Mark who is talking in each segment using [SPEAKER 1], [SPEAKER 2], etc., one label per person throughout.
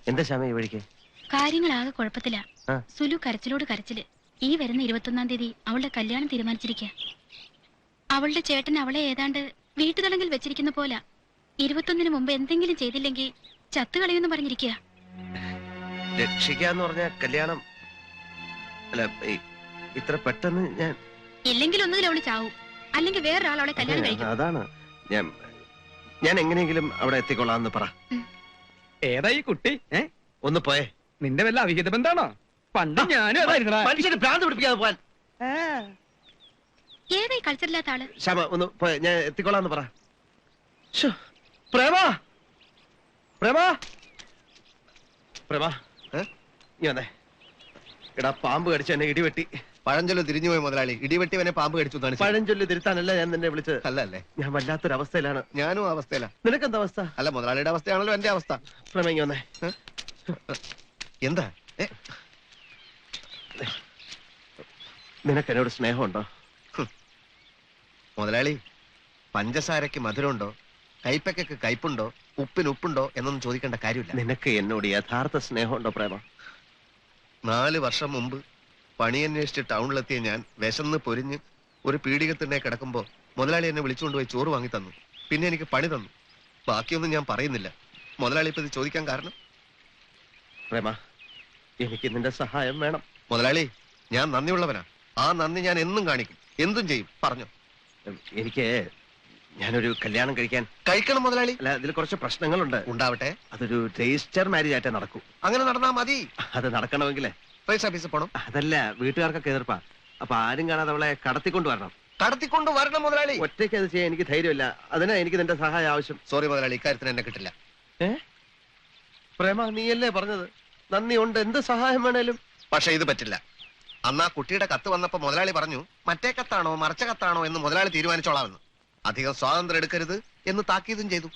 [SPEAKER 1] എന്താ ശ്യാമ ഈ വഴിക്ക്?
[SPEAKER 2] കാര്യങ്ങളാകെ കുഴപ്പത്തില. സുലു കരച്ചിലോട് കരച്ചില്. ഈ വരുന്ന 21-ാം തീയതി അവളുടെ കല്യാണം തീരുമാനിച്ചിരിക്ക. അവളുടെ ചേട്ടൻ അവളെ ഏതാണ്ട് വീട്ടുതടങ്കിൽ വെച്ചിരിക്കുന്ന പോലെ. 21-ന് മുമ്പ് എന്തെങ്കിലും ചെയ്തില്ലെങ്കിൽ ചത്തുകളയെന്ന് പറഞ്ഞിരിക്കുക.
[SPEAKER 1] രക്ഷിക്കാന്ന് പറഞ്ഞ കല്യാണം അല്ല, ഇത്ര പെട്ടെന്ന് ഞാൻ
[SPEAKER 2] ഇല്ലെങ്കിൽ ഒന്നുകിൽ അവള് ചാവും, അല്ലെങ്കിൽ വേറൊരാൾ അവളെ കല്യാണം കഴിക്കും.
[SPEAKER 1] അതാണ് ഞാൻ എങ്ങനെയെങ്കിലും അവിടെ എത്തിക്കൊള്ളാന്ന് പറ.
[SPEAKER 3] ഏതാ ഈ കുട്ടി?
[SPEAKER 1] ഒന്ന് പോയേ.
[SPEAKER 3] നിന്റെ വല്ല അവിഹിത ബന്ധാണോ? പണ്ട് ഞാനും
[SPEAKER 1] മനുഷ്യന് ഭ്രാന്ത് പിടിപ്പിക്കാതെ പോവാൻ.
[SPEAKER 2] ഏതായി കൾച്ചറില്ലാത്ത ആള്?
[SPEAKER 1] ശ്യാമ ഒന്ന് പോയെ, ഞാൻ എത്തിക്കൊള്ളാന്ന് പറ. പ്രേമ പ്രേമ പ്രേമ നീ വന്നേ. എടാ, പാമ്പ് കടിച്ച എന്നെ ഇടിവെട്ടി.
[SPEAKER 4] പഴഞ്ചൊല്ല് തിരിഞ്ഞുപോയി മുതലാളി. ഇടിവെട്ടിവനെ പാമ്പ് കടിച്ചു.
[SPEAKER 1] പഴഞ്ചൊല്ല് തിരുത്താനല്ല ഞാൻ നിന്നെ വിളിച്ചത്.
[SPEAKER 4] അല്ലേ?
[SPEAKER 1] ഞാൻ വല്ലാത്തൊരവസ്ഥയിലാണ്.
[SPEAKER 4] ഞാനും അവസ്ഥയില.
[SPEAKER 1] നിനക്കെന്താ അവസ്ഥ?
[SPEAKER 4] അല്ല, മുതലാളിയുടെ അവസ്ഥയാണല്ലോ എന്റെ അവസ്ഥ.
[SPEAKER 1] പ്രേമ വന്നേ.
[SPEAKER 4] എന്താ?
[SPEAKER 1] നിനക്ക് എന്നോട് സ്നേഹമുണ്ടോ?
[SPEAKER 4] മുതലാളി, പഞ്ചസാരക്ക് മധുരമുണ്ടോ, കൈപ്പയ്ക്ക് കയ്പുണ്ടോ, ഉപ്പിന് ഉപ്പുണ്ടോ എന്നൊന്നും ചോദിക്കേണ്ട കാര്യമില്ല.
[SPEAKER 1] നിനക്ക് എന്നോട് യഥാർത്ഥ സ്നേഹമുണ്ടോ പ്രേമ?
[SPEAKER 4] 4 വർഷം മുമ്പ് പണിയന്വേഷിച്ച് ടൗണിലെത്തിയ ഞാൻ വിശന്ന് പൊരിഞ്ഞ് ഒരു പീഡികത്തിനെ കിടക്കുമ്പോ മുതലാളി എന്നെ വിളിച്ചുകൊണ്ടുപോയി ചോറ് വാങ്ങി തന്നു. പിന്നെ എനിക്ക് പണി തന്നു. ബാക്കിയൊന്നും ഞാൻ പറയുന്നില്ല. മുതലാളി ഇപ്പൊ ഇത് ചോദിക്കാൻ കാരണം?
[SPEAKER 1] പ്രേമ, എനിക്ക് നിന്റെ സഹായം വേണം.
[SPEAKER 4] മുതലാളി, ഞാൻ നന്ദിയുള്ളവനാ. ആ നന്ദി ഞാൻ എന്നും കാണിക്കും, എന്തും ചെയ്യും. പറഞ്ഞോ.
[SPEAKER 1] ഞാനൊരു കല്യാണം
[SPEAKER 4] കഴിക്കണം മുതലാളി.
[SPEAKER 1] അല്ല, ഇതിൽ കുറച്ച് പ്രശ്നങ്ങളുണ്ട്.
[SPEAKER 4] ഉണ്ടാവട്ടെ.
[SPEAKER 1] അതൊരു രജിസ്റ്റർ മാരേജ് ആയിട്ടേ നടക്കൂ.
[SPEAKER 4] അങ്ങനെ നടന്നാ മതി.
[SPEAKER 1] അത് നടക്കണമെങ്കിലേ
[SPEAKER 4] രജിസ്റ്റർ ഓഫീസിൽ പോണം.
[SPEAKER 1] അതല്ല, വീട്ടുകാർക്കൊക്കെ എതിർപ്പാ. അപ്പൊ ആരും കാണാതെ അവളെ കടത്തിക്കൊണ്ട് വരണം.
[SPEAKER 4] കടത്തിക്കൊണ്ട് വരണം മുതലാളി.
[SPEAKER 1] ഒറ്റയ്ക്ക് അത് ചെയ്യാൻ എനിക്ക് ധൈര്യമില്ല. അതിനാ എനിക്ക് നിന്റെ സഹായം ആവശ്യം.
[SPEAKER 4] സോറി മുതലാളി, ഇക്കാര്യത്തിന് എന്നെ കിട്ടില്ല.
[SPEAKER 1] പ്രേമ, നീയല്ലേ പറഞ്ഞത് നന്ദി ഉണ്ട്, എന്ത് സഹായം വേണേലും.
[SPEAKER 4] പക്ഷെ ഇത് പറ്റില്ല. അന്ന് ആ കുട്ടിയുടെ കത്ത് വന്നപ്പോ മുതലാളി പറഞ്ഞു, മറ്റേ കത്താണോ മറച്ച കത്താണോ എന്ന് മുതലാളി തീരുമാനിച്ചോളാമെന്ന്. അധികം സ്വാതന്ത്ര്യം എടുക്കരുത് എന്ന് താക്കീതും ചെയ്തു.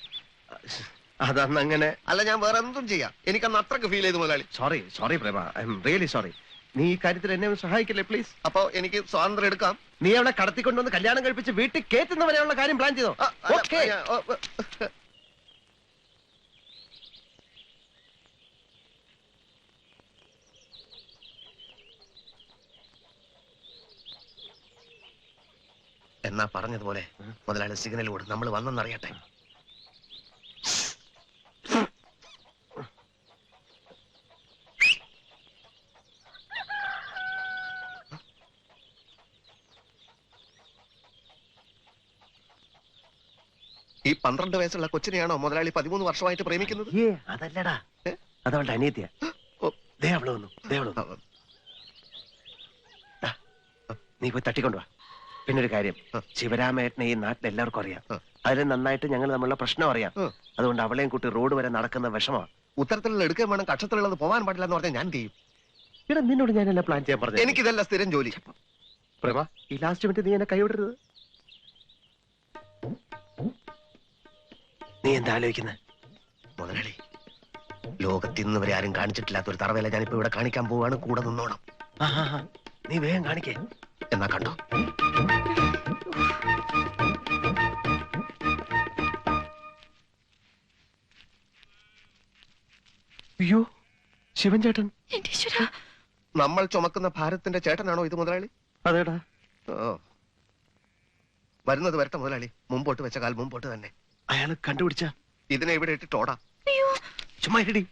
[SPEAKER 1] അതന്ന് അങ്ങനെ.
[SPEAKER 4] അല്ല, ഞാൻ വേറെ എന്തും ചെയ്യാം. എനിക്കന്ന് അത്രക്ക് ഫീൽ ചെയ്തു മുതലാളി.
[SPEAKER 1] Sorry Prema, I am really sorry. നീ ഈ കാര്യത്തിൽ എന്നെ സഹായിക്കില്ലേ പ്ലീസ്?
[SPEAKER 4] അപ്പൊ എനിക്ക് സ്വാതന്ത്ര്യം എടുക്കാം.
[SPEAKER 1] നീ അവളെ കടത്തിക്കൊണ്ടുവന്ന് കല്യാണം കഴിപ്പിച്ച് വീട്ടിൽ കേറ്റുന്നവരെയുള്ള കാര്യം പ്ലാൻ ചെയ്തോ?
[SPEAKER 4] എന്നാ പറഞ്ഞതുപോലെ മുതലാളി സിഗ്നൽ കൂടെ നമ്മൾ വന്നെന്നറിയട്ടെ. ഈ 12 വയസ്സുള്ള കൊച്ചിനെയാണോ മുതലാളി 13 വർഷമായിട്ട് പ്രേമിക്കുന്നത്?
[SPEAKER 1] അതല്ലടാ, അതവളുടെ അനിയത്തിയാ. നീ പോയി തട്ടിക്കൊണ്ടുവാ. പിന്നൊരു കാര്യം, ശിവരാമേട്ടനെ ഈ നാട്ടിൽ എല്ലാവർക്കും അറിയാം. അതിൽ നന്നായിട്ട് ഞങ്ങൾ തമ്മിലുള്ള പ്രശ്നം അറിയാം. അതുകൊണ്ട് അവളെയും കൂട്ടി റോഡ് വരെ നടക്കുന്ന വിഷമമാണ്.
[SPEAKER 4] ഉത്തരത്തിലുള്ള എടുക്കാൻ വേണം, കക്ഷത്തിലുള്ളത് പോകാൻ പാടില്ല എന്ന് പറഞ്ഞാൽ ഞാൻ ചെയ്യും.
[SPEAKER 1] ഇവിടെ നിന്നോട് ഞാനെല്ലാം പ്ലാൻ ചെയ്യാൻ പറഞ്ഞു.
[SPEAKER 4] എനിക്കിതല്ല സ്ഥിരം ജോലി.
[SPEAKER 1] പ്രേമ, ഈ ലാസ്റ്റ് മിനിറ്റ് നീ എന്നെ കൈവിടരുത്. നീ എന്താ ആലോചിക്കുന്നത്?
[SPEAKER 4] മുതലാളി, ലോകത്ത് ഇന്ന് വരെ ആരും കാണിച്ചിട്ടില്ലാത്ത ഒരു തറവേല ഞാനിപ്പോ ഇവിടെ കാണിക്കാൻ പോവാണ്. കൂടെ നിന്നോണം.
[SPEAKER 1] നീ വേഗം കാണിക്കേ.
[SPEAKER 4] എന്നാ കണ്ടോ.
[SPEAKER 1] അയ്യോ, ശിവൻ ചേട്ടൻ.
[SPEAKER 4] നമ്മൾ ചുമക്കുന്ന ഭാരത്തിന്റെ ചേട്ടനാണോ ഇത് മുതലാളി?
[SPEAKER 1] അതേടാ.
[SPEAKER 4] വരുന്നത് വരട്ടെ മുതലാളി. മുമ്പോട്ട് വെച്ച കാൽ മുമ്പോട്ട് തന്നെ.
[SPEAKER 1] അയാള് കണ്ടുപിടിച്ച
[SPEAKER 4] ഇതിനെ ഇവിടെ ഇട്ടിട്ടോടാ.
[SPEAKER 1] ചുമ്മാ ഇരടി.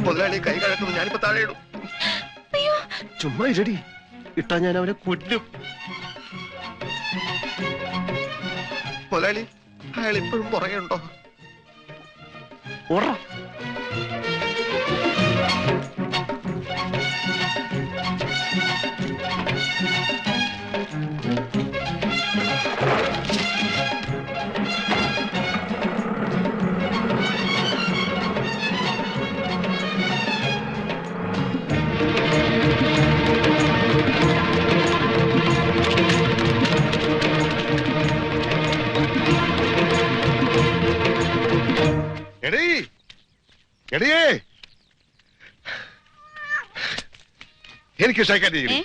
[SPEAKER 4] മുതലാളി കൈ കഴക്കുന്നു. ഞാനിപ്പോ താഴെ ഇടും.
[SPEAKER 1] ചുമ്മാ ഇരടി. ഇട്ടാ ഞാൻ അവനെ കൊല്ലും.
[SPEAKER 4] മുതലാളി, അയാൾ ഇപ്പോഴും പുറകെ ഉണ്ടോ?
[SPEAKER 1] ഓടാ.
[SPEAKER 5] എടീ എടിയേ എനിക്ക് ഷേക്കാൻ ചെയ്യും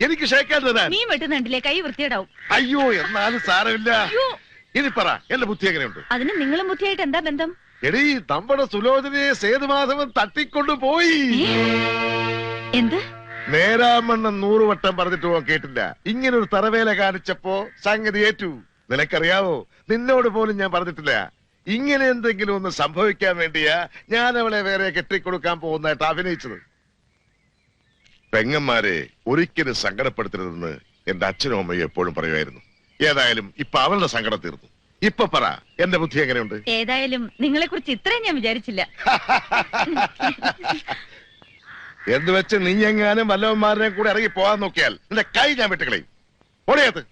[SPEAKER 5] എനിക്ക് ഷേക്കാൻ തരാൻ
[SPEAKER 6] നീ വെട്ടുന്നുണ്ടില്ലേ കൈ വൃത്തിയിടാവും.
[SPEAKER 5] അയ്യോ എന്നാലും സാരമില്ല. ഇനി പറ എന്റെ ബുദ്ധി എങ്ങനെയുണ്ട്?
[SPEAKER 6] അതിന് നിങ്ങളും ബുദ്ധിയായിട്ട് എന്താ ബന്ധം?
[SPEAKER 5] എടീ നമ്മുടെ സുലോചനയെ സേതുമാധവൻ തട്ടിക്കൊണ്ടു പോയി.
[SPEAKER 6] എന്ത്?
[SPEAKER 5] നേരാമണ്ണം 100 വട്ടം പറഞ്ഞിട്ട് പോകാൻ കേട്ടില്ല. ഇങ്ങനൊരു തറവേല കാണിച്ചപ്പോ സംഗതി ഏറ്റു. നിനക്കറിയാവോ, നിന്നോട് പോലും ഞാൻ പറഞ്ഞിട്ടില്ല. ഇങ്ങനെ എന്തെങ്കിലും ഒന്ന് സംഭവിക്കാൻ വേണ്ടിയാ ഞാൻ അവളെ വേറെ കെട്ടിക്കൊടുക്കാൻ പോകുന്നതായിട്ട് അഭിനയിച്ചത്. പെങ്ങന്മാരെ ഒരിക്കലും സങ്കടപ്പെടുത്തരുതെന്ന് എന്റെ അച്ഛനും അമ്മയും എപ്പോഴും പറയുമായിരുന്നു. ഏതായാലും ഇപ്പൊ അവളുടെ സങ്കടം തീർന്നു. ഇപ്പൊ പറ എന്റെ ബുദ്ധി എങ്ങനെയുണ്ട്?
[SPEAKER 6] ഏതായാലും നിങ്ങളെ കുറിച്ച് ഇത്രയും ഞാൻ വിചാരിച്ചില്ല.
[SPEAKER 5] എന്ന് വെച്ച് നീ എങ്ങാനും വല്ലവന്മാരെ കൂടെ ഇറങ്ങി പോകാൻ നോക്കിയാൽ നിന്റെ കൈ ഞാൻ വിട്ടുകളയും. ഓടിയത്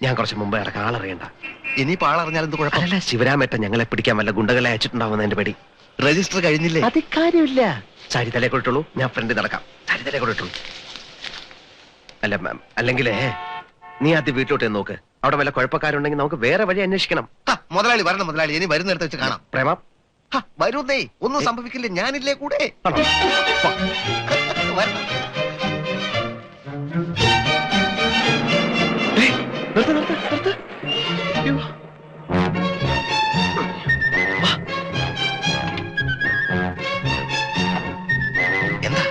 [SPEAKER 1] ഞാൻ കുറച്ച് മുമ്പ് ഇടക്ക് ആളറിയണ്ട.
[SPEAKER 4] ഇനിയിപ്പോ ആളറിഞ്ഞാൽ എന്ത് കുഴപ്പം?
[SPEAKER 1] അതല്ല, ശിവരാമേട്ടൻ ഞങ്ങളെ പിടിക്കാൻ വല്ല ഗുണ്ടകളെ അയച്ചിട്ടുണ്ടാവുന്ന എന്റെ പേടി.
[SPEAKER 4] രജിസ്റ്റർ കഴിഞ്ഞില്ലേ?
[SPEAKER 1] അത് കാര്യമില്ല. സാരി തലേ കൊടുത്തുള്ളൂ, ഞാൻ ഫ്രണ്ട് നടക്കാം. സാരി തലേ കൊടുത്തുള്ളൂ. അല്ല മാം, അല്ലെങ്കിലേ നീ ആദ്യം വീട്ടിലോട്ട് നോക്ക്. അവിടെ വല്ല കുഴപ്പക്കാരുണ്ടെങ്കിൽ നമുക്ക് വേറെ വഴി അന്വേഷിക്കണം.
[SPEAKER 4] മുതലാളി വരണം മുതലാളി, ഇനി വരുന്നിടത്ത് വെച്ച് കാണാം.
[SPEAKER 1] പ്രേമ
[SPEAKER 4] വരുന്നേ, ഒന്നും സംഭവിക്കില്ല, ഞാനില്ലേ കൂടെ.
[SPEAKER 1] ആണോ?
[SPEAKER 4] വരണം.
[SPEAKER 1] ഏയ്, നിർത്ത്, നിർത്ത്, നിർത്ത്. അയ്യോ. വാ.
[SPEAKER 4] എന്താ?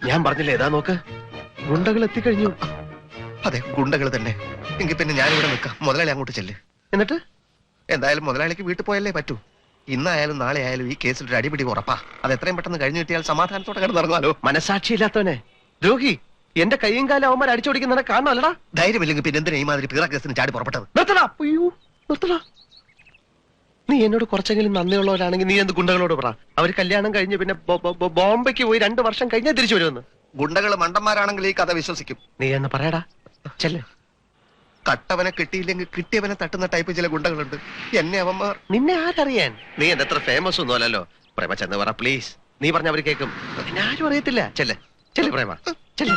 [SPEAKER 1] ഞാൻ പറഞ്ഞില്ലേ, ഏതാ നോക്ക്, ഗുണ്ടകൾ എത്തിക്കഴിഞ്ഞു.
[SPEAKER 4] അതെ, ഗുണ്ടകൾ തന്നെ. എങ്കിൽ പിന്നെ ഞാനിവിടെ നിൽക്കാം, മുതലാളി അങ്ങോട്ട് ചെല്ല്.
[SPEAKER 1] എന്നിട്ട്
[SPEAKER 4] എന്തായാലും മുതലാളിക്ക് വീട്ടിൽ പോയല്ലേ പറ്റൂ. ഇന്നായാലും നാളെ ആയാലും ഈ കേസിൽ ഒരു അടിപിടി ഉറപ്പാ. അത് എത്രയും പെട്ടെന്ന് കഴിഞ്ഞു കിട്ടിയാൽ സമാധാനത്തോടെ കിടന്നിറങ്ങാലോ.
[SPEAKER 1] മനസാക്ഷിയില്ലാത്തവനെ, ദ്രോഹി, എന്റെ കൈയും കാലം അവന്മാർ അടിച്ചോടിക്കുന്ന കാണണല്ലടാ.
[SPEAKER 4] ധൈര്യമില്ലെങ്കിൽ പിന്നെ എന്തിനാ ഈ മാതിരി പീറ കേസിന് ചാടി പുറപ്പെട്ടത്?
[SPEAKER 1] നിർത്തടാ. അയ്യോ, നിർത്തടാ. നീ എന്നോട് കുറച്ചെങ്കിലും നന്ദിയുള്ളവരാണെങ്കിൽ നീ എന്ത് ഗുണ്ടകളോട് പറ. അവർ കല്യാണം കഴിഞ്ഞ് പിന്നെ ബോംബെക്ക് പോയി 2 വർഷം കഴിഞ്ഞാൽ തിരിച്ചു വരുമെന്ന്.
[SPEAKER 4] ഗുണ്ടകൾ മണ്ടന്മാരാണെങ്കിൽ ഈ കഥ വിശ്വസിക്കും.
[SPEAKER 1] നീ എന്ന് പറയടാ. ചെല്ല്.
[SPEAKER 4] കട്ടവനെ കിട്ടിയില്ലെങ്കിൽ കിട്ടിയവനെ തട്ടുന്ന ടൈപ്പ് ചില ഗുണ്ടകളുണ്ട്. എന്നെ അവന്മാർ.
[SPEAKER 1] നിന്നെ ആരറിയാൻ? നീ എന്റെ അത്ര ഫേമസ് ഒന്നും അല്ലല്ലോ. പ്രേമ ചെന്ന് പറ പ്ലീസ്. നീ പറഞ്ഞ അവർ കേൾക്കും. നിന്നെ ആരും അറിയത്തില്ല. ചെല്ല്, ചെല്ല് പ്രേമ, ചെല്ല്.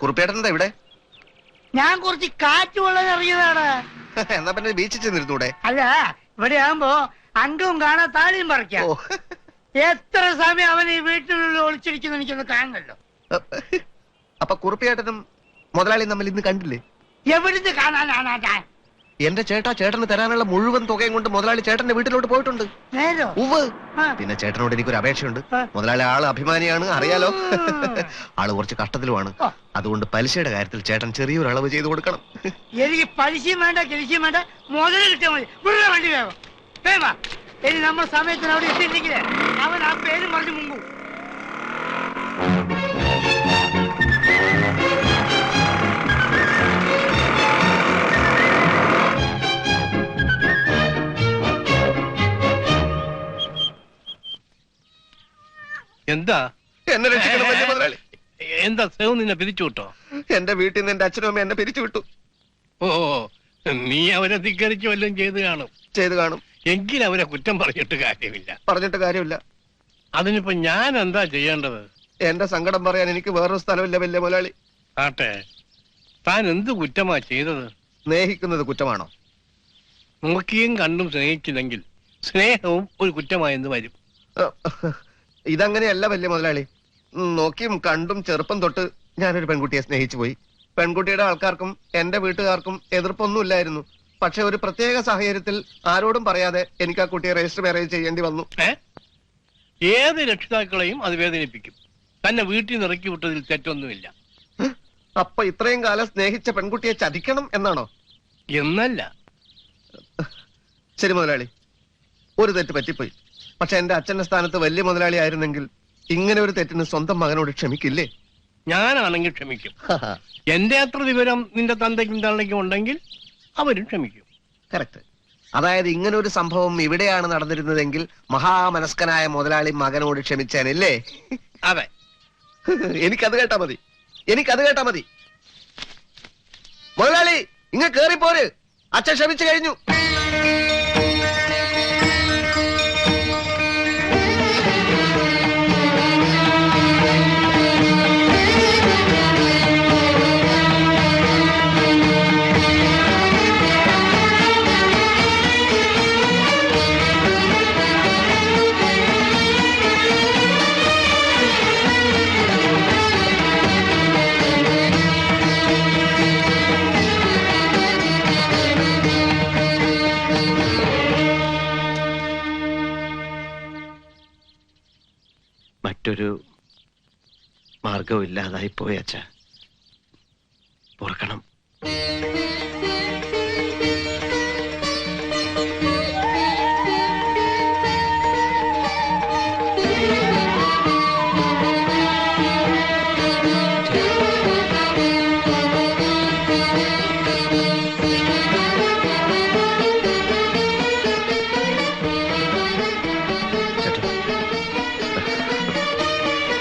[SPEAKER 4] കുറുപ്പേട്ടൻ എന്താ ഇവിടെ?
[SPEAKER 7] ഞാൻ കുറച്ച് കാറ്റ് കൊള്ളാൻ ഇറങ്ങിയതാണ്.
[SPEAKER 4] എന്നാ പിന്നെ ബീച്ചിൽ ചെന്നിരുന്നൂടെ?
[SPEAKER 7] അല്ല, ഇവിടെ ആകുമ്പോ അംഗവും കാണാൻ താളിയും പറിക്കാം. എത്ര സമയം അവൻ ഈ വീട്ടിനുള്ളിൽ ഒളിച്ചിരിക്കുന്നു എനിക്കൊന്ന് കാണണല്ലോ.
[SPEAKER 4] അപ്പൊ കുറുപ്പേട്ടനും മുതലാളിയും തമ്മിൽ ഇന്ന് കണ്ടില്ലേ?
[SPEAKER 7] എവിടുന്ന് കാണാനാണ്?
[SPEAKER 4] എന്റെ ചേട്ടാ, ചേട്ടന് തരാനുള്ള മുഴുവൻ തുകയും കൊണ്ട് മുതലാളി ചേട്ടന്റെ വീട്ടിലോട്ട് പോയിട്ടുണ്ട്.
[SPEAKER 7] നേരോ?
[SPEAKER 4] ഉവ്വ്. പിന്നെ ചേട്ടനോട് എനിക്കൊരു അപേക്ഷയുണ്ട്. മുതലാളി ആള് അഭിമാനിയാണ്, അറിയാലോ. ആള് കുറച്ച് കഷ്ടത്തിലുമാണ്. അതുകൊണ്ട് പലിശയുടെ കാര്യത്തിൽ ചേട്ടൻ ചെറിയൊരു അളവ് ചെയ്തു കൊടുക്കണം.
[SPEAKER 7] എനിക്ക് പലിശയും വേണ്ട, കിലിശയും വേണ്ട, മുതല് കിട്ടിയാൽ മതി. ഇവിടെ വണ്ടി വേഗം വേവാ. ഇനി നമ്മൾ സമയത്തിന് അവിടെ എത്തിയില്ലെങ്കിലേ അവൻ ആ പേരും പറഞ്ഞു മുമ്പ്.
[SPEAKER 3] എന്താ?
[SPEAKER 4] എന്നെ രക്ഷിക്കണം വലിയ മുതലാളി.
[SPEAKER 3] എന്താ സേവ് നിന്നെ പിരിച്ചു വിട്ടോ?
[SPEAKER 4] എന്റെ വീട്ടിൽ നിന്ന് എന്റെ അച്ഛനും അമ്മ എന്നെ പിരിച്ചു വിട്ടു.
[SPEAKER 3] ഓ, നീ അവരെ ധിക്കരിച്ച് വല്ലതും ചെയ്ത് കാണും.
[SPEAKER 4] ചെയ്ത് കാണും.
[SPEAKER 3] എങ്കിലും അവരെ കുറ്റം പറഞ്ഞിട്ട് കാര്യമില്ല.
[SPEAKER 4] പറഞ്ഞിട്ട് കാര്യമില്ല.
[SPEAKER 3] അതിനിപ്പോ ഞാൻ എന്താ ചെയ്യേണ്ടത്?
[SPEAKER 4] എന്റെ സങ്കടം പറയാൻ എനിക്ക് വേറൊരു സ്ഥലമില്ല വലിയ മുതലാളി.
[SPEAKER 3] ആട്ടെ, താൻ എന്ത് കുറ്റമാ ചെയ്തത്?
[SPEAKER 4] സ്നേഹിക്കുന്നത് കുറ്റമാണോ?
[SPEAKER 3] നോക്കിയും കണ്ടും സ്നേഹിച്ചില്ലെങ്കിൽ സ്നേഹവും ഒരു കുറ്റമായെന്ന് വരും.
[SPEAKER 4] ഇതങ്ങനെയല്ല വലിയ മുതലാളി. നോക്കിയും കണ്ടും ചെറുപ്പം തൊട്ട് ഞാനൊരു പെൺകുട്ടിയെ സ്നേഹിച്ചു പോയി. പെൺകുട്ടിയുടെ ആൾക്കാർക്കും എന്റെ വീട്ടുകാർക്കും എതിർപ്പൊന്നുമില്ലായിരുന്നു. പക്ഷെ ഒരു പ്രത്യേക സാഹചര്യത്തിൽ ആരോടും പറയാതെ എനിക്ക് ആ കുട്ടിയെ രജിസ്റ്റർ മാരേജ് ചെയ്യേണ്ടി വന്നു.
[SPEAKER 3] ഏത് രക്ഷിതാക്കളെയും അത് വേദനിപ്പിക്കും. തന്നെ വീട്ടിൽ നിന്ന് ഇറക്കി വിട്ടതിൽ തെറ്റൊന്നുമില്ല.
[SPEAKER 4] അപ്പൊ ഇത്രയും കാലം സ്നേഹിച്ച പെൺകുട്ടിയെ ചതിക്കണം എന്നാണോ?
[SPEAKER 3] എന്നല്ല.
[SPEAKER 4] ശരി മുതലാളി, ഒരു തെറ്റ് പറ്റിപ്പോയി. പക്ഷെ എന്റെ അച്ഛന്റെ സ്ഥാനത്ത് വലിയ മുതലാളി ആയിരുന്നെങ്കിൽ ഇങ്ങനെ ഒരു തെറ്റിന് സ്വന്തം മകനോട് ക്ഷമിക്കില്ലേ?
[SPEAKER 3] ഞാനാണെങ്കിൽ ക്ഷമിക്കും. എന്റെ അത്ര വിവരം നിന്റെ തന്തയ്ക്കും തള്ളയ്ക്കും ഉണ്ടെങ്കിൽ അവരും ക്ഷമിക്കും.
[SPEAKER 4] കറക്റ്റ്. അതായത് ഇങ്ങനെ ഒരു സംഭവം ഇവിടെയാണ് നടന്നിരുന്നതെങ്കിൽ മഹാമനസ്കനായ മുതലാളി മകനോട് ക്ഷമിച്ചാനല്ലേ?
[SPEAKER 1] അതെ.
[SPEAKER 4] എനിക്കത് കേട്ടാ മതി, എനിക്കത് കേട്ടാ മതി. മുതലാളി ഇങ്ങ് കേറിപ്പോര്, അച്ഛൻ ക്ഷമിച്ചു കഴിഞ്ഞു.
[SPEAKER 1] മറ്റൊരു മാർഗവും ഇല്ലാതായി പോയി അച്ഛ. ഓർക്കണം.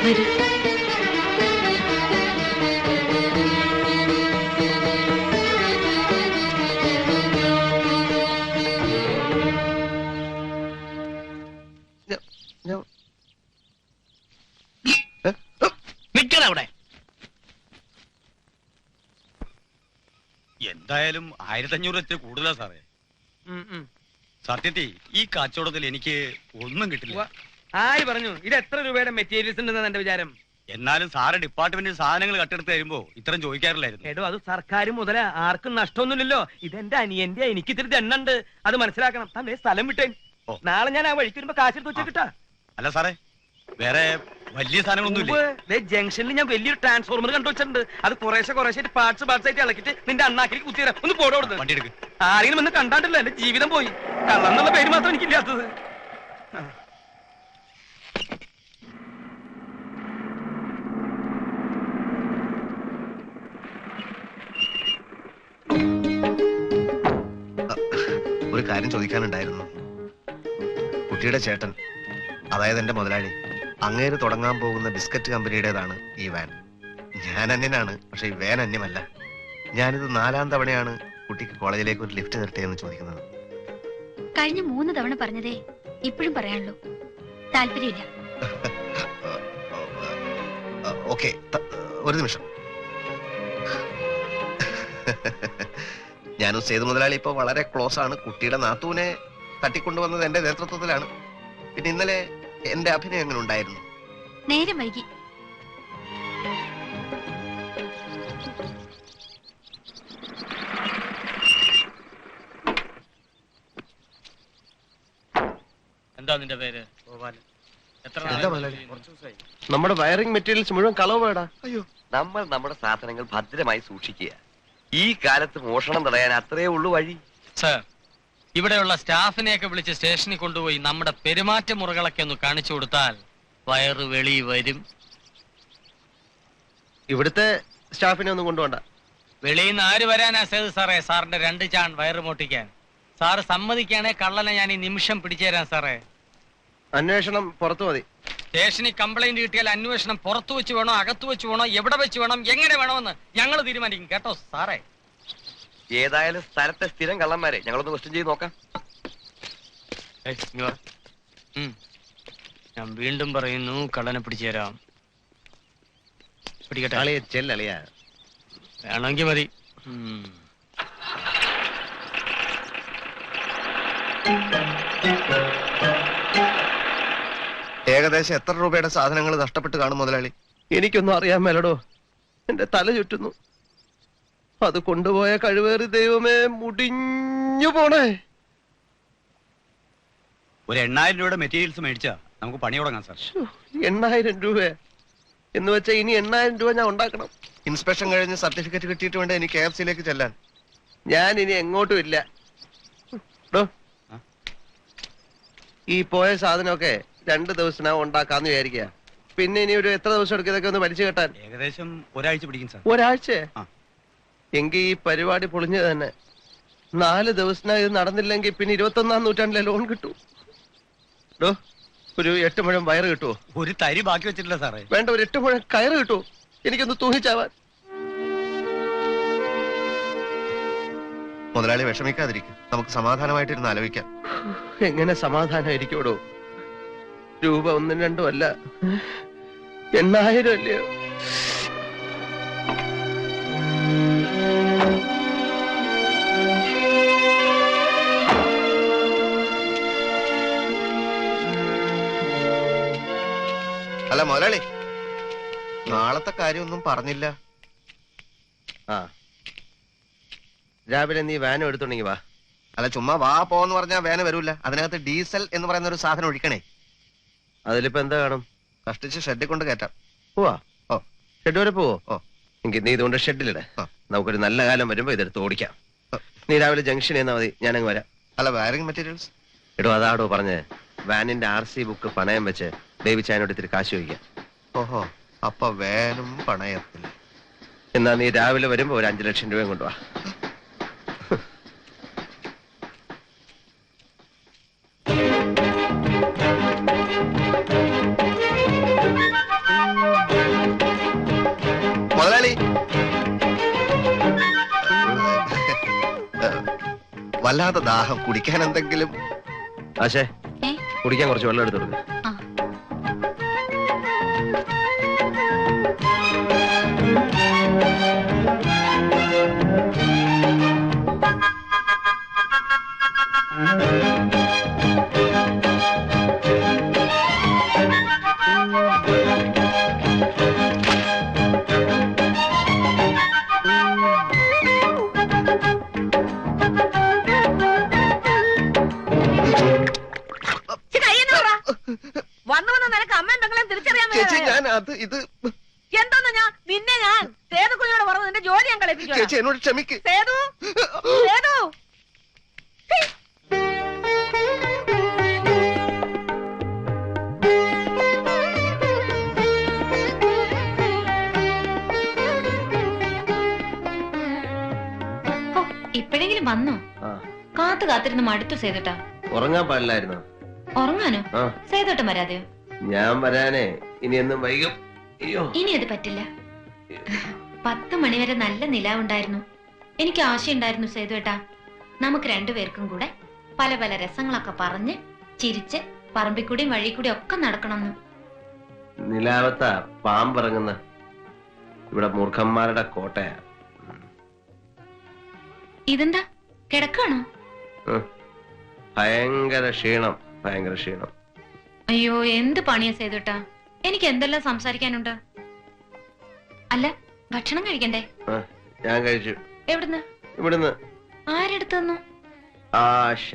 [SPEAKER 6] വരൂ.
[SPEAKER 3] നിക്കണവിടെ.
[SPEAKER 8] എന്തായാലും 1500 വെച്ച് കൂടുതലാ സാറേ. സത്യത്തിൽ ഈ കച്ചവടത്തിൽ എനിക്ക് ഒന്നും കിട്ടില്ല.
[SPEAKER 9] ആര് പറഞ്ഞു ഇത് എത്ര രൂപയുടെ മെറ്റീരിയൽസ് ഉണ്ടെന്നാണ് എന്റെ വിചാരം?
[SPEAKER 8] എന്നാലും സാറ് ഡിപ്പാർട്ട്മെന്റിൽ സാധനങ്ങൾ കട്ടെടുത്ത് തരുമ്പോ ഇത്രയും ചോദിക്കാറില്ലായിരുന്നു.
[SPEAKER 9] എടോ അത് സർക്കാർ മുതല, ആർക്കും നഷ്ടമൊന്നുമില്ലല്ലോ. ഇതെന്റെ അനിയന്റെ, എനിക്ക് ഇത്തിരി ദണ്ണുണ്ട്, അത് മനസ്സിലാക്കണം. തന്നെ സ്ഥലം വിട്ടേ. നാളെ ഞാൻ ആ വഴിക്ക് വരുമ്പോ കാശെടുത്ത് വെച്ചാ കിട്ടാ.
[SPEAKER 8] അല്ല സാറേ, വേറെ വലിയ സാധനങ്ങളൊന്നുമില്ല.
[SPEAKER 9] ജംഗ്ഷനിൽ ഞാൻ വലിയൊരു ട്രാൻസ്ഫോർമർ കണ്ടുവച്ചിട്ടുണ്ട്. അത് കുറേശ്ശെ പാർട്സ് ആയിട്ട് ഇളക്കിട്ട് നിന്റെ അണ്ണാക്കിലേക്ക് കുത്തിത്തരാം. ഒന്ന് പോടോ കൊടുത്ത്.
[SPEAKER 8] വണ്ടി എടുക്ക്.
[SPEAKER 9] ആരെങ്കിലും ഒന്ന് കണ്ടാണ്ടല്ലോ എന്റെ ജീവിതം പോയി. കള്ളന്നുള്ള പേര് മാത്രം എനിക്കില്ലാത്തത്.
[SPEAKER 4] ഒരു കാര്യം ചോദിക്കാനുണ്ടായിരുന്നു. കുട്ടിയുടെ ചേട്ടൻ, അതായത് എന്റെ മുതലാളി, അങ്ങേര് തുടങ്ങാൻ പോകുന്ന ബിസ്ക്കറ്റ് കമ്പനിയുടേതാണ് ഈ വാൻ. ഞാൻ അന്യനാണ്, പക്ഷെ ഈ വാൻ അന്യമല്ല. ഞാനിത് 4ാം തവണയാണ് കുട്ടിക്ക് കോളേജിലേക്ക് ഒരു ലിഫ്റ്റ് തരട്ടെ എന്ന് ചോദിക്കുന്നത്.
[SPEAKER 2] കഴിഞ്ഞ 3 തവണ പറഞ്ഞതേ ഇപ്പോഴും പറയാനുള്ളൂ. താല്പര്യമില്ല.
[SPEAKER 4] ഓക്കെ, ഒരു നിമിഷം. ഞാനും സേതു മുതലാളി ഇപ്പൊ വളരെ ക്ലോസ് ആണ്. കുട്ടിയുടെ നാത്തൂനെ തട്ടിക്കൊണ്ടുവന്നത് എന്റെ നേതൃത്വത്തിലാണ്. പിന്നെ ഇന്നലെ എന്റെ അഭിനയം എങ്ങനെ ഉണ്ടായിരുന്നു?
[SPEAKER 2] നേരം വൈകി.
[SPEAKER 9] എന്താ നിന്റെ പേര്?
[SPEAKER 4] എന്താ മുതലാളി?
[SPEAKER 1] നമ്മുടെ വയറിംഗ് മെറ്റീരിയൽസ് മുഴുവൻ കളവ് വേടാ.
[SPEAKER 10] നമ്മൾ നമ്മുടെ സാധനങ്ങൾ ഭദ്രമായി സൂക്ഷിക്കുക. ഈ കാലത്ത് മോഷണം തടയാൻ അത്രേ ഉള്ളൂ വഴി.
[SPEAKER 11] സർ, ഇവിടെയുള്ള സ്റ്റാഫിനെയൊക്കെ വിളിച്ച് സ്റ്റേഷനിൽ കൊണ്ടുപോയി നമ്മുടെ പെരുമാറ്റ മുറകളൊക്കെ ഒന്ന് കാണിച്ചു കൊടുത്താൽ വയറ് വെളി വരും.
[SPEAKER 1] ഇവിടുത്തെ സ്റ്റാഫിനെ ഒന്നും കൊണ്ടുപോണ്ട.
[SPEAKER 11] വെളിയിൽ നിന്ന് ആര് വരാനാ സേതു സാറേ സാറിന്റെ 2 ചാൺ വയറ് മോട്ടിക്കാൻ? സാറ് സമ്മതിക്കാണെ കള്ളനെ ഞാൻ ഈ നിമിഷം പിടിച്ചു തരാം സാറേ.
[SPEAKER 1] അന്വേഷണം പുറത്തു മതി.
[SPEAKER 11] സ്റ്റേഷനിൽ കംപ്ലൈന്റ് കിട്ടിയാൽ അന്വേഷണം പുറത്തു വെച്ച് വേണോ, അകത്തു വെച്ച് വേണോ, എവിടെ വെച്ച് വേണം, എങ്ങനെ വേണമെന്ന് ഞങ്ങൾ തീരുമാനിക്കും. കേട്ടോ സാറേ?
[SPEAKER 10] ഏതായാലും സ്ഥലത്തെ സ്ഥിരം കള്ളന്മാരെ ഞങ്ങളൊന്ന് ക്വസ്റ്റ്യൻ ചെയ്ത് നോക്കാം.
[SPEAKER 11] ഞാൻ വീണ്ടും പറയുന്നു, കള്ളനെ പിടിച്ചു തരാം. പിടിക്കട്ടെ?
[SPEAKER 1] അളിയ ചെല്ലളിയാ.
[SPEAKER 11] വേണമെങ്കിൽ മതി.
[SPEAKER 4] ഏകദേശം എത്ര രൂപയുടെ സാധനങ്ങൾ നഷ്ടപ്പെട്ട് കാണും മുതലാളി?
[SPEAKER 1] എനിക്കൊന്നും അറിയാൻ മേലടോ. എന്റെ തല ചുറ്റുന്നു. അത് കൊണ്ടുപോയ കഴിവേറി ദൈവമേ, മുടിഞ്ഞു പോണേ.
[SPEAKER 8] ഒരു 8000 രൂപയുടെ മെറ്റീരിയൽസ് മേടിച്ചാ നമുക്ക് പണി തുടങ്ങാം സാർ.
[SPEAKER 1] 8000 രൂപ എന്ന് വെച്ചാ ഇനി 8000 രൂപ ഞാൻ ഉണ്ടാക്കണം.
[SPEAKER 4] ഇൻസ്പെക്ഷൻ കഴിഞ്ഞ് സർട്ടിഫിക്കറ്റ് കിട്ടിയിട്ട് വേണ്ട എനിക്ക് KFC-യിലേക്ക് ചെല്ലാൻ.
[SPEAKER 1] ഞാൻ ഇനി എങ്ങോട്ടും ഇല്ല. ഈ പോയ സാധനമൊക്കെ 2 ദിവസത്തിനകം ഉണ്ടാക്കാന്ന് വിചാരിക്കുക. പിന്നെ ഇനി ഒരു എത്ര ദിവസം എടുക്കും ഇതൊക്കെ ഒന്ന് വലിച്ചു കെട്ടാൻ?
[SPEAKER 8] ഏകദേശം ഒരാഴ്ച പിടിക്കും സാർ.
[SPEAKER 1] ഒരാഴ്ച?
[SPEAKER 8] ആ.
[SPEAKER 1] എങ്കിൽ ഈ പരിപാടി പൊളിഞ്ഞത് തന്നെ. 4 ദിവസത്തിനകം ഇത് നടന്നില്ലെങ്കിൽ പിന്നെ 21-ാം നൂറ്റാണ്ടിലെ ലോൺ കിട്ടൂ. ഒരു 8 മുഴം വയറ് കിട്ടുമോ?
[SPEAKER 8] ഒരു തരി ബാക്കി വെച്ചിട്ടില്ല സാറേ.
[SPEAKER 1] വേണ്ട, ഒരു 8 മുഴം കയറ് കിട്ടുമോ? എനിക്കൊന്ന് തൂങ്ങിച്ചാവാൻ.
[SPEAKER 4] മുതലാളി വിഷമിക്കാതിരിക്കും, നമുക്ക് സമാധാനമായിട്ടിരുന്ന് ആലോചിക്കാം.
[SPEAKER 1] എങ്ങനെ സമാധാനമായിരിക്കോടോ? രൂപ 1 2 അല്ല, 8000 അല്ലയോ?
[SPEAKER 4] അല്ല മുതലാളി, നാളത്തെ കാര്യമൊന്നും പറഞ്ഞില്ല.
[SPEAKER 1] ആ, രാവിലെ നീ വാനം എടുത്തുണ്ടെങ്കി വാ.
[SPEAKER 4] അല്ല ചുമ്മാ വാ പോന്ന് പറഞ്ഞാൽ വേന വരൂല. അതിനകത്ത് ഡീസൽ എന്ന് പറയുന്ന ഒരു സാധനം ഒഴിക്കണേ.
[SPEAKER 1] അതിലിപ്പോ എന്താ കാണും?
[SPEAKER 4] കഷ്ടിച്ച് ഷെഡിൽ കൊണ്ട് കയറ്റാം.
[SPEAKER 1] പോവാ?
[SPEAKER 4] ഓ,
[SPEAKER 1] ഷെഡ് വരെ പോവോ?
[SPEAKER 4] ഓ,
[SPEAKER 1] എങ്കിൽ നീ ഇതുകൊണ്ട് ഷെഡിലിട. നമുക്കൊരു നല്ല കാലം വരുമ്പോ ഇതെടുത്ത് ഓടിക്കാം. നീ രാവിലെ ജംഗ്ഷൻ എന്നാ മതി, ഞാനങ്ങ് വരാം.
[SPEAKER 4] അല്ല വയറിംഗ് മെറ്റീരിയൽസ്?
[SPEAKER 1] എടോ അതാടോ പറഞ്ഞ് വാനിന്റെ RC ബുക്ക് പണയം വെച്ച് ബേബിച്ചായനോട് ഇത്തിരി കാശ് ചോദിക്കാം.
[SPEAKER 4] ഓഹോ, അപ്പൊ വേനും പണയത്തിൽ.
[SPEAKER 1] എന്നാ നീ രാവിലെ വരുമ്പോ ഒരു 5 ലക്ഷം രൂപയും കൊണ്ടുവാ.
[SPEAKER 4] മുതലാളി, വല്ലാതെ ദാഹം, കുടിക്കാൻ എന്തെങ്കിലും?
[SPEAKER 1] ആശേ, കുടിക്കാൻ കുറച്ച് വെള്ളം എടുത്തു കൊടുക്ക്.
[SPEAKER 4] എന്നോട് ക്ഷമിക്ക്.
[SPEAKER 6] ഇപ്പോഴെങ്കിലും വന്നോ? കാത്തിരുന്ന് മടുത്തു സേതുട്ടാ.
[SPEAKER 1] ഉറങ്ങാൻ പാടില്ലായിരുന്നോ?
[SPEAKER 6] ഉറങ്ങാനോ? സേതുട്ടം വരാതെയോ?
[SPEAKER 1] ഞാൻ വരാനേ ഇനി എന്നും വൈകും.
[SPEAKER 6] ഇനി അത് പറ്റില്ല. 10 മണിവരെ നല്ല നിലാവുണ്ടായിരുന്നു. എനിക്ക് ആശയുണ്ടായിരുന്നു സേതുവേട്ടാ, നമുക്ക് രണ്ടുപേർക്കും കൂടെ പല പല രസങ്ങളൊക്കെ പറഞ്ഞ് ചിരിച്ച് പറമ്പിക്കൂടിയും വഴിക്കൂടിയും ഒക്കെ നടക്കണമെന്ന്.
[SPEAKER 1] നിലാവത്ത പാമ്പിറങ്ങുന്ന ഇവിടെ മൂർഖന്മാരുടെ കോട്ടയാ.
[SPEAKER 6] ഇതെന്താ കിടക്കാണോ?
[SPEAKER 1] ഭയങ്കര ക്ഷീണം, ഭയങ്കര ക്ഷീണം.
[SPEAKER 6] അയ്യോ, എന്ത് പണിയാ സേതുവേട്ടാ, എനിക്ക് എന്തെല്ലാം സംസാരിക്കാനുണ്ട്. അല്ല, ഭക്ഷണം കഴിക്കണ്ടേ?
[SPEAKER 1] ഞാൻ കഴിച്ചു.
[SPEAKER 6] എവിടുന്ന്?
[SPEAKER 1] ഇവിടുന്ന്.
[SPEAKER 6] ആരെടുത്തു തന്നു?
[SPEAKER 1] ആശ.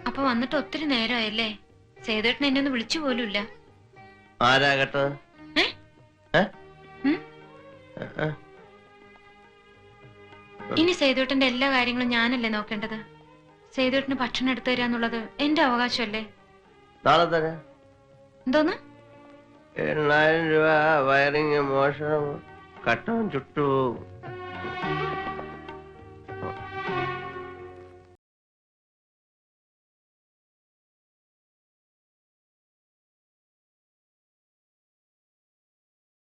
[SPEAKER 6] അപ്പൊ വന്നിട്ട് ഒത്തിരി നേരമായല്ലേ? സേതുവേട്ടൻ എന്നെ ഒന്ന് വിളിച്ചു പോലുമില്ല.
[SPEAKER 1] ആരാകട്ടെ?
[SPEAKER 6] ഇനി സേതുവേട്ടന്റെ എല്ലാ കാര്യങ്ങളും ഞാനല്ലേ നോക്കേണ്ടത്? സേതുവേട്ടന് ഭക്ഷണം എടുത്തു തരാന്നുള്ളത് എന്റെ അവകാശമല്ലേ?
[SPEAKER 1] നാളെ തരാം.
[SPEAKER 6] എന്തോന്ന്?
[SPEAKER 1] 8000 രൂപ വയറിങ് മോഷണം, കട്ടവും ചുട്ടു.